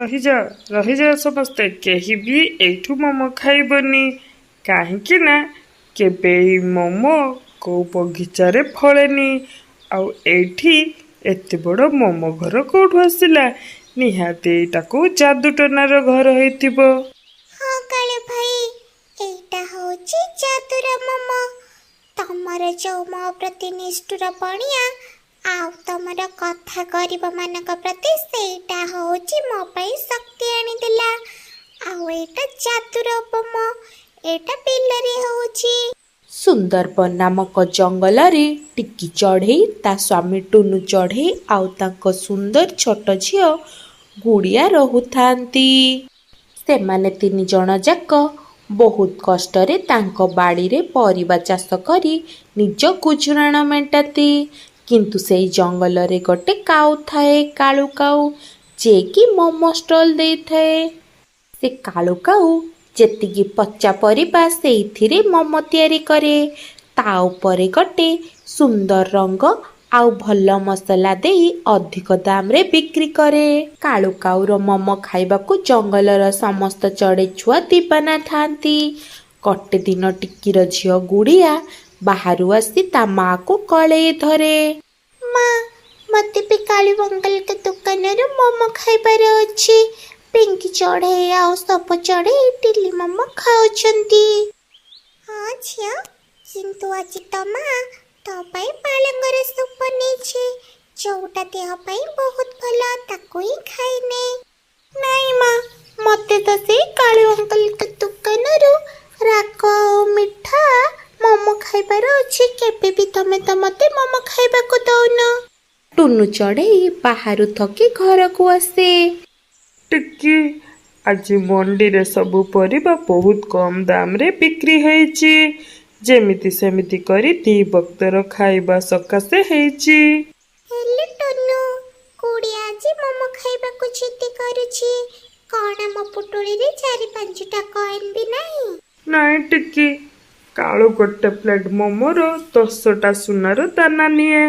ରହିଯାଅ ସମସ୍ତେ କେହି ବି ଏଇଠୁ ମୋମୋ ଖାଇବନି କାହିଁକି ନା କେବେ ଏଇ ମୋମୋ କୋଉ ବଗିଚାରେ ଫଳେନି। ଆଉ ଏଇଠି ଏତେ ବଡ଼ ମୋମୋ ଘର କୋଉଠୁ ଆସିଲା? ନିହାତି ଏଇଟା କୋଉ ଯାଦୁଟନାର ଘର ହେଇଥିବ। ହଁ କାଳେ ଭାଇ, ଏଇଟା ହଉଛି ଯାଦୁର ମୋମୋ। ତମର ଯୋଉ ମୋ ପ୍ରତି ନିଷ୍ଠୁର ପଣିଆ ଆଉ ତମର କଥା କରିବା ମାନଙ୍କ ପ୍ରତି ସେଇଟା ହଉଛି ମୋ ପାଇଁ ଶକ୍ତି ଆଣିଦେଲା। ଆଉ ଏଇଟା ଯାଦୁର ମୋମୋ, ଏଇଟା ବିଲରେ ହଉଛି। ସୁନ୍ଦରବନ ନାମକ ଜଙ୍ଗଲରେ ଟିକି ଚଢ଼େଇ, ତା ସ୍ୱାମୀ ଟୁନୁ ଚଢ଼େଇ ଆଉ ତାଙ୍କ ସୁନ୍ଦର ଛୋଟ ଝିଅ ଗୁଡ଼ିଆ ରହୁଥାନ୍ତି। ସେମାନେ ତିନି ଜଣ ଯାକ ବହୁତ କଷ୍ଟରେ ତାଙ୍କ ବାଡ଼ିରେ ପରିବା ଚାଷ କରି ନିଜ ଗୁଜୁରାଣ ମେଣ୍ଟାନ୍ତି। କିନ୍ତୁ ସେଇ ଜଙ୍ଗଲରେ ଗୋଟେ କାଉ ଥାଏ, କାଳୁ କାଉ, ଯିଏକି ମୋମୋ ଷ୍ଟଲ୍ ଦେଇଥାଏ। ସେ କାଳୁ କାଉ ଯେତିକି ପଚା ପରିବା ସେଇଥିରେ ମୋମୋ ତିଆରି କରେ। ତା ଉପରେ ଗୋଟେ ସୁନ୍ଦର ରଙ୍ଗ ଆଉ ଭଲ ମସଲା ଦେଇ ଅଧିକ ଦାମରେ ବିକ୍ରି କରେ। କାଳୁ କାଉର ମୋମୋ ଖାଇବାକୁ ଜଙ୍ଗଲର ସମସ୍ତ ଚଢ଼େଇ ଛୁଆ ଦିବାନା ଥାନ୍ତି। ଗୋଟେ ଦିନ ଟିକିର ଝିଅ ଗୁଡ଼ିଆ ବାହାରୁ ଆସି ତା ମାଆକୁ କଳେଇ ଧରେ। ମା, ମତେ ବି କାଳୁ ଅଙ୍କଲଙ୍କ ଦୋକାନରୁ ମୋମୋ ଖାଇବାର ଅଛି। ପିଙ୍କି ଚଢ଼େଇ ଆଉ ସବୁ ଚଢ଼େଇ ଇଟିଲି ମୋମୋ ଖାଉଛନ୍ତି। ହଁ ଝିଅ, କିନ୍ତୁ ଆଜି ତ ମା ତୋ ପାଇଁ ପାଳଙ୍ଗର ସୁପ୍ ବନେଇଛି, ଯୋଉଟା ଦେହ ପାଇଁ ବହୁତ ଭଲ, ତାକୁ ହିଁ ଖାଇନେ। ନାଇଁ ମା, ମତେ ତ ସେଇ କାଳୁ ଅଙ୍କଲଙ୍କ ଦୋକାନରୁ ରାଗ ଆଉ ମିଠା ମୋମୋ ଖାଇବାର ଅଛି। କେବେ ବି ତମେ ତ ମତେ ମୋମୋ ଖାଇବାକୁ ଦଉନ। ଟୁନୁ ଚଢ଼େଇ ବାହାରୁ ଥକି ଘରକୁ ଆସେ। ଟିକି, ଆଜି ମଣ୍ଡିରେ ସବୁ ପରିବା ବହୁତ କମ୍ ଦାମରେ ବିକ୍ରି ହେଇଛି। ଯେମିତି ସେମିତି କରି ଦି ବକ୍ତର ଖାଇବା ସକାଶେ ହେଇଛି। ହେଲେ ଟୁନୁ, କୁଡ଼ିଆ ଆଜି ମୋମୋ ଖାଇବାକୁ ଜିଦି କରୁଛି। କଣ ମୋ ପୁଟୁଳିରେ 4-5ଟା କଏନ୍ ବି ନାହିଁ? ନାଇଁ ଟିକି, କାଳୁ ଗୋଟେ ପ୍ଲେଟ୍ ମୋମୋର 10ଟା ସୁନାର ଦାନା ନିଏ।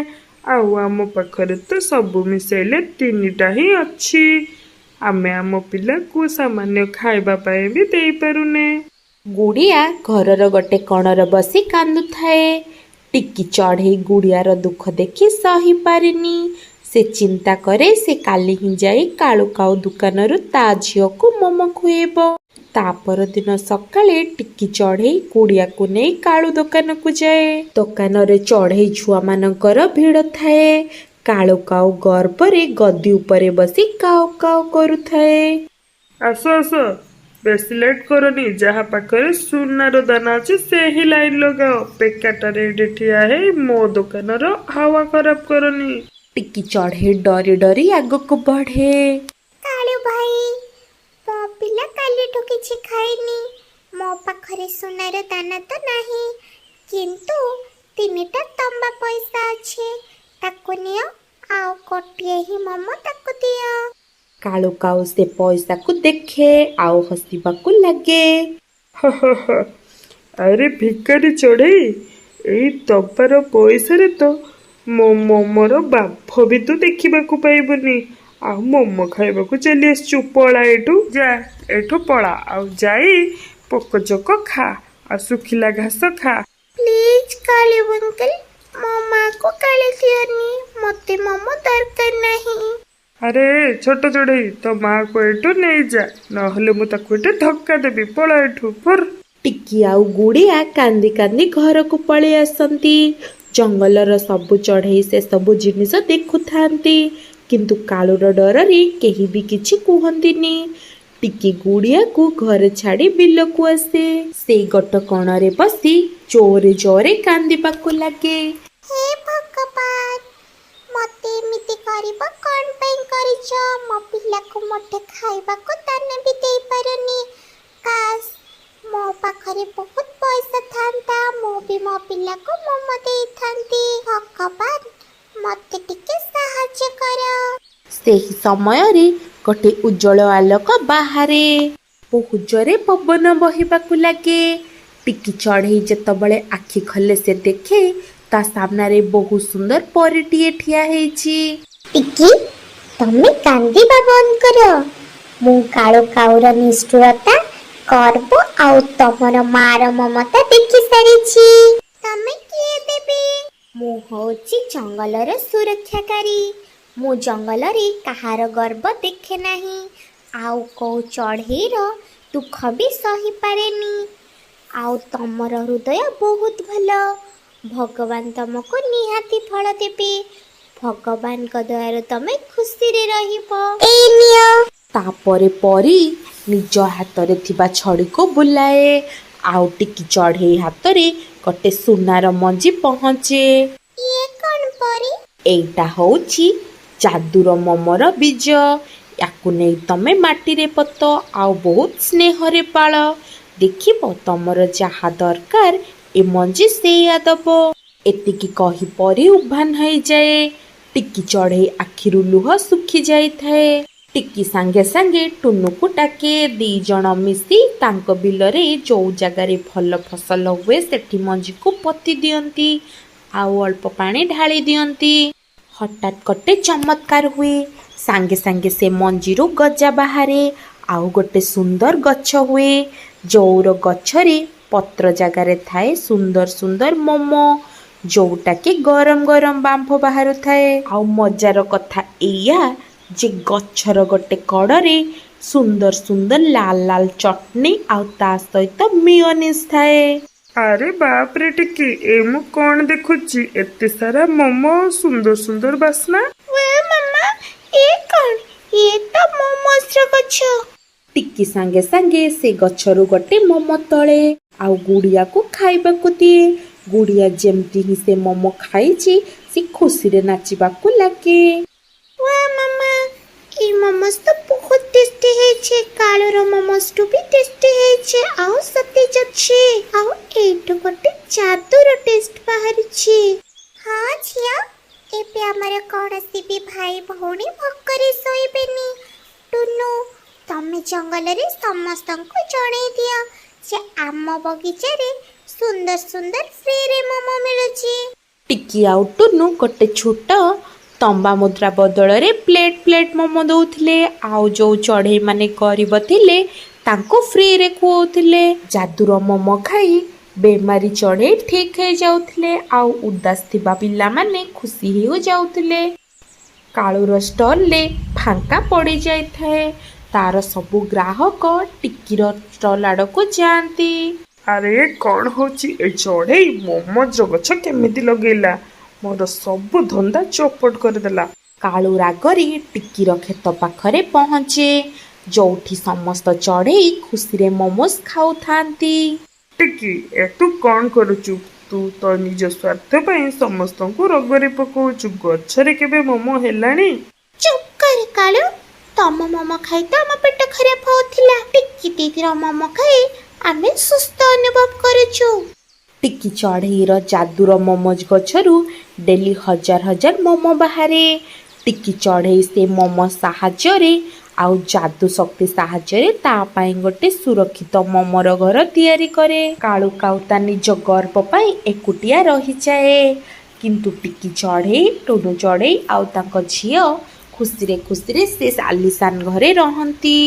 ଆଉ ଆମ ପାଖରେ ତ ସବୁ ମିଶେଇଲେ 3ଟା ହିଁ ଅଛି। ଆମେ ଆମ ପିଲାକୁ ସାମାନ୍ୟ ଖାଇବା ପାଇଁ ବି ଦେଇପାରୁନେ। ଗୁଡ଼ିଆ ଘରର ଗୋଟେ କଣରେ ବସି କାନ୍ଦୁଥାଏ। ଟିକି ଚଢ଼େଇ ଗୁଡ଼ିଆର ଦୁଃଖ ଦେଖି ସହିପାରିନି। ସେ ଚିନ୍ତା କରେ ସେ କାଲି ହିଁ ଯାଇ କାଳୁ କାଉ ଦୋକାନରୁ ତା ଝିଅକୁ ମୋମୋ ଖୁଏଇବ। ତା ପରଦିନ ସକାଳେ ଟିକି ଚଢ଼େଇ ଗୁଡ଼ିଆକୁ ନେଇ କାଳୁ ଦୋକାନକୁ ଯାଏ। ଦୋକାନରେ ଚଢ଼େଇ ଛୁଆମାନଙ୍କର ଭିଡ଼ ଥାଏ। କାଳୁ କାଉ ଗର୍ବରେ ଗଦି ଉପରେ ବସି କାଉ କାଉ କରୁଥାଏ। ଆସ ଆସ, ବେଶୀ ଲେଟ୍ କରନି। ଯାହା ପାଖରେ ସୁନାର ଦାନା ଅଛି ସେହି ଲାଇନ୍ ଲଗାଅ। ବେକାରଟାରେ ଏଠି ଠିଆ ହେଇ ମୋ ଦୋକାନର ହାୱା ଖରାପ କରନି। ଟିକି ଚଢ଼େଇ ଡରି ଡରି ଆଗକୁ ବଢ଼େ। କାଳୁ ଭାଇ, ମୋ ପିଲା କାଲିଠୁ କିଛି ଖାଇନି। ମୋ ପାଖରେ ସୁନାର ଦାନା ତ ନାହିଁ, କିନ୍ତୁ 3ଟା ତମ୍ବା ପଇସା ଅଛି। ତାକୁ ନିଅ, ଆଉ ଗୋଟିଏ ହିଁ ମୋମୋ ତାକୁ ଦିଅ। କାଳୁ କାଉ ସେ ପଇସାକୁ ଦେଖେ ଆଉ ହସିବାକୁ ଲାଗେ। ଆରେ ଭିକାରୀ ଚଢ଼େଇ, ଏଇ ତମ୍ବାର ପଇସାରେ ତ ମୋ ମୋମୋର ବାମ୍ଫ ବି ତୁ ଦେଖିବାକୁ ପାଇବୁନି। ଆଉ ମୋମୋ ଖାଇବାକୁ ଚାଲି ଆସିଛୁ, ପଳା ଏଠୁ ଯା। ଏଠୁ ପଳା ଆଉ ଯାଇ ପୋକଜୋକ ଖା ଆଉ ଶୁଖିଲା ଘାସ ଖା। ପ୍ଲିଜ୍ କାଳୁ ଅଙ୍କଲ, ମୋ ମାକୁ ଗାଳି ଦିଅନି। ମତେ ମୋମୋ ଦରକାର ନାହିଁ। ଆରେ ଛୋଟ ଚଢ଼େଇ, ତୋ ମାଆକୁ ଏଠୁ ନେଇଯା, ନହେଲେ ମୁଁ ତାକୁ ଏଠି ଧକ୍କା ଦେବି। ପଳା ଏଠୁ ଫୁର। ଟିକି ଆଉ ଗୁଡ଼ିଆ କାନ୍ଦି କାନ୍ଦି ଘରକୁ ପଳେଇ ଆସନ୍ତି। ଜଙ୍ଗଲର ସବୁ ଚଢ଼େଇ ସେ ସବୁ ଜିନିଷ ଦେଖୁଥାନ୍ତି, କିନ୍ତୁ କାଳୁର ଡରରେ କେହି ବି କିଛି କୁହନ୍ତିନି। ଟିକି ଗୁଡ଼ିଆକୁ ଘରେ ଛାଡ଼ି ବିଲକୁ ଆସେ। ସେଇ ଗଟ କଣରେ ବସି ଜୋରେ ଜୋରେ କାନ୍ଦିବାକୁ ଲାଗେ। ହେ ଭଗବାନ, ମତେ ଏମିତି କରିବା କଣ ପାଇଁ କରିଛ? ମୋ ପିଲାକୁ ମୋଟେ ଖାଇବାକୁ ଦାନା ବି ଦେଇପାରୁନି। କାଶ ମୋ ପାଖରେ ବହୁତ ପଇସା ଥାନ୍ତା, ମୁଁ ବି ମୋ ପିଲାକୁ ମୋମୋ ଦେଇଥାନ୍ତି। ଭଗବାନ, ମତେ ଟିକେ ସାହାଯ୍ୟ କର। ସେହି ସମୟରେ ଗୋଟେ ଉଜ୍ଜଳ ଆଲୋକ ବାହାରେ। ବହୁତ ଜୋରେ ପବନ ବହିବାକୁ ଲାଗେ। ଟିକି ଚଢ଼େଇ ଯେତେବେଳେ ଆଖି ଖୋଲେ ସେ ଦେଖେ ତା ସାମ୍ନାରେ ବହୁତ ସୁନ୍ଦର ପରୀଟିଏ ଠିଆ ହେଇଛି। ଟିକି, ତମେ କାନ୍ଦିବା ବନ୍ଦ କର। ମୁଁ କାଳୁ କାଉର ନିଷ୍ଠୁରତା ଗର୍ବ ଆଉ ତମର ମାର ମମତା ଦେଖି ସାରିଛି। ତମେ କିଏ ଦେବି? ମୁଁ ହଉଛି ଜଙ୍ଗଲର ସୁରକ୍ଷାକାରୀ। ମୁଁ ଜଙ୍ଗଲରେ କାହାର ଗର୍ବ ଦେଖେ ନାହିଁ, ଆଉ କୋଉ ଚଢ଼େଇର ଦୁଃଖ ବି ସହିପାରେନି। ଆଉ ତମର ହୃଦୟ ବହୁତ ଭଲ। ଭଗବାନ ତମକୁ ନିହାତି ଫଳ ଦେବେ। ଭଗବାନଙ୍କ ଦୟାରୁ ତମେ ଖୁସିରେ ରହିବ। ଏଇ ନିଅ। ତାପରେ ପରି ନିଜ ହାତରେ ଥିବା ଛଡ଼ିକୁ ବୁଲାଏ, ଆଉ ଟିକି ଚଢ଼େଇ ହାତରେ ଗୋଟେ ସୁନାର ମଞ୍ଜି ପହଞ୍ଚେ। ଇଏ କଣ ପରି? ଏଇଟା ହଉଛି ଯାଦୁର ମମର ବୀଜ। ୟାକୁ ନେଇ ତମେ ମାଟିରେ ପୋତ ଆଉ ବହୁତ ସ୍ନେହରେ ପାଳ। ଦେଖିବ ତମର ଯାହା ଦରକାର ଏ ମଞ୍ଜି ସେଇଆ ଦବ। ଏତିକି କହି ପରି ଉଭାନ ହେଇଯାଏ। ଟିକି ଚଢ଼େଇ ଆଖିରୁ ଲୁହ ଶୁଖି ଯାଇଥାଏ। ଟିକି ସାଙ୍ଗେ ସାଙ୍ଗେ ଟୁନୁକୁ ଡାକେ। 2 ଜଣ ମିଶି ତାଙ୍କ ବିଲରେ ଯୋଉ ଜାଗାରେ ଭଲ ଫସଲ ହୁଏ ସେଠି ମଞ୍ଜିକୁ ପୋତି ଦିଅନ୍ତି, ଆଉ ଅଳ୍ପ ପାଣି ଢାଳି ଦିଅନ୍ତି। ହଠାତ୍ ଗୋଟେ ଚମତ୍କାର ହୁଏ। ସାଙ୍ଗେ ସାଙ୍ଗେ ସେ ମଞ୍ଜିରୁ ଗଜା ବାହାରେ, ଆଉ ଗୋଟେ ସୁନ୍ଦର ଗଛ ହୁଏ। ଯୋଉର ଗଛରେ ପତ୍ର ଜାଗାରେ ଥାଏ ସୁନ୍ଦର ସୁନ୍ଦର ମୋମୋ, ଯୋଉଟାକି ଗରମ ଗରମ ବାମ୍ଫ ବାହାରୁଥାଏ। ଆଉ ମଜାର କଥା ଏଇଆ ଯେ ଗଛର ଗୋଟେ କଡ଼ରେ ସୁନ୍ଦର ସୁନ୍ଦର ଲାଲ ଲାଲ ଚଟଣି ଆଉ ତା ସହିତ ମିଓନିଜ୍ ଥାଏ। ଆରେ ବାପରେ ଟିକି, ଏ ମୁଁ କଣ ଦେଖୁଛି? ଏତେ ସାରା ମୋମୋ, ସୁନ୍ଦର ସୁନ୍ଦର ବାସ୍ନା। ମାମା, ଏ କଣ? ଇଏ ତ ମୋମୋସ୍ର ଗଛ। ଟିକି ସାଙ୍ଗେ ସାଙ୍ଗେ ସେ ଗଛରୁ ଗୋଟେ ମୋମୋ ତଳେ, ଆଉ ଗୁଡିଆକୁ ଖାଇବାକୁ ଦିଏ। ଗୁଡିଆ ଯେମିତି ହିଁ ସେ ମୋମୋ ଖାଇଛି ସେ ଖୁସିରେ ନାଚିବାକୁ ଲାଗେ। ମାମା, ଏଇ ମୋମୋସ୍ ତ ବହୁତ ଟେଷ୍ଟି ହେଇଛି। କାଳୁର ମୋମୋସ୍ଠୁ ବି ଟେଷ୍ଟି ହେଇଛି, ଆଉ ସତେଜ ଅଛି। ଆଉ ଏଇଠୁ ଗୋଟେ ଯାଦୁର ଟେଷ୍ଟ ବାହାରୁଛି। ହଁ ଝିଅ, ଏବେ ଆମର କୌଣସି ବି ଭାଇ ଭଉଣୀ ଭୋକରେ ଶୋଇବେନି। ଟୁନୁ, ତମେ ଜଙ୍ଗଲରେ ସମସ୍ତଙ୍କୁ ଜଣେଇ ଦିଅ ଯେ ଆମ ବଗିଚାରେ ସୁନ୍ଦର ସୁନ୍ଦର ଫ୍ରିରେ ମୋମୋ ମିଳୁଛି। ଟିକି ଆଉ ଟୁନୁ ଗୋଟେ ଛୋଟ ତମ୍ବା ମୁଦ୍ରା ବଦଳରେ ପ୍ଲେଟ୍ ପ୍ଲେଟ୍ ମୋମୋ ଦଉଥିଲେ, ଆଉ ଯୋଉ ଚଢ଼େଇ ମାନେ ଗରିବ ଥିଲେ ତାଙ୍କୁ ଫ୍ରିରେ ଖୁଆଉଥିଲେ। ଯାଦୁର ମୋମୋ ଖାଇ ବେମାରୀ ଚଢ଼େଇ ଠିକ୍ ହେଇଯାଉଥିଲେ, ଆଉ ଉଦାସ ଥିବା ପିଲାମାନେ ଖୁସି ହେଇଯାଉଥିଲେ। କାଳୁର ଷ୍ଟଲରେ ଫାଙ୍କା ପଡ଼ିଯାଇଥାଏ। ତାର ସବୁ ଗ୍ରାହକ ଟିକିର ଷ୍ଟଲ ଆଡ଼କୁ ଯାଆନ୍ତି। ଆରେ କଣ ହଉଛି? ଏ ଚଢ଼େଇ ମୋମୋଜ ଗଛ କେମିତି ଲଗେଇଲା? ମୋର ସବୁ ଧନ୍ଦା ଚୌପଟ କରିଦେଲା। କାଳୁ ରାଗରେ ଟିକିର କ୍ଷେତ ପାଖରେ ପହଞ୍ଚେ, ଯୋଉଠି ସମସ୍ତ ଚଢ଼େଇ ଖୁସିରେ ମୋମୋସ୍ ଖାଉଥାନ୍ତି। ଟିକି, ଏ ତୁ କଣ କରୁଛୁ? ତୁ ତ ନିଜ ସ୍ୱାର୍ଥ ପାଇଁ ସମସ୍ତଙ୍କୁ ରୋଗରେ ପକଉଛୁ। ଗଛରେ କେବେ ମୋମୋ ହେଲାଣି? ଚୁପ୍ କର କାଳୁ। ତମ ମୋମୋ ଖାଇ ତ ଆମ ପେଟ ଖରାପ ହଉଥିଲା। ଟିକି ଦିଦିର ମୋମୋ ଖାଇ ଆମେ ସୁସ୍ଥ ଅନୁଭବ କରୁଛୁ। ଟିକି ଚଢ଼େଇର ଯାଦୁର ମୋମୋଜ ଗଛରୁ ଡେଲି ହଜାର ହଜାର ମୋମୋ ବାହାରେ। ଟିକି ଚଢ଼େଇ ସେ ମୋମୋ ସାହାଯ୍ୟରେ ଆଉ ଯାଦୁ ଶକ୍ତି ସାହାଯ୍ୟରେ ତା ପାଇଁ ଗୋଟେ ସୁରକ୍ଷିତ ମୋମୋର ଘର ତିଆରି କରେ। କାଳୁ କାଉ ତା ନିଜ ଗର୍ବ ପାଇଁ ଏକୁଟିଆ ରହିଯାଏ, କିନ୍ତୁ ଟିକି ଚଢ଼େଇ, ଟୁନୁ ଚଢ଼େଇ ଆଉ ତାଙ୍କ ଝିଅ ଖୁସିରେ ଖୁସିରେ ସେ ଆଲିଶାନ ଘରେ ରହନ୍ତି।